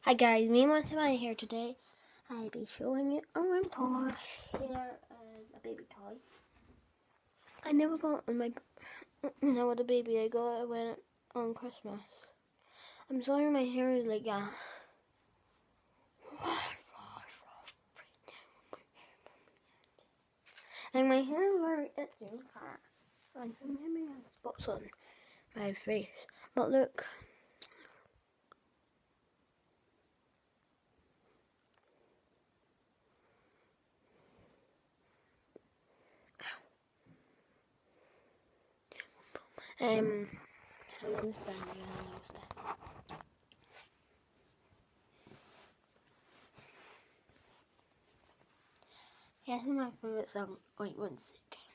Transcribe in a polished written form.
Hi guys, me and Monty here today. I'll be showing you a room toy. Here is a baby toy. I never got on my, what a baby I got when on Christmas. I'm sorry my hair is like that. And my hair is very itchy. Look at it. And some maybe have spots on my face. But look. I'm gonna stand here. Here's my favourite song. Wait 1 second.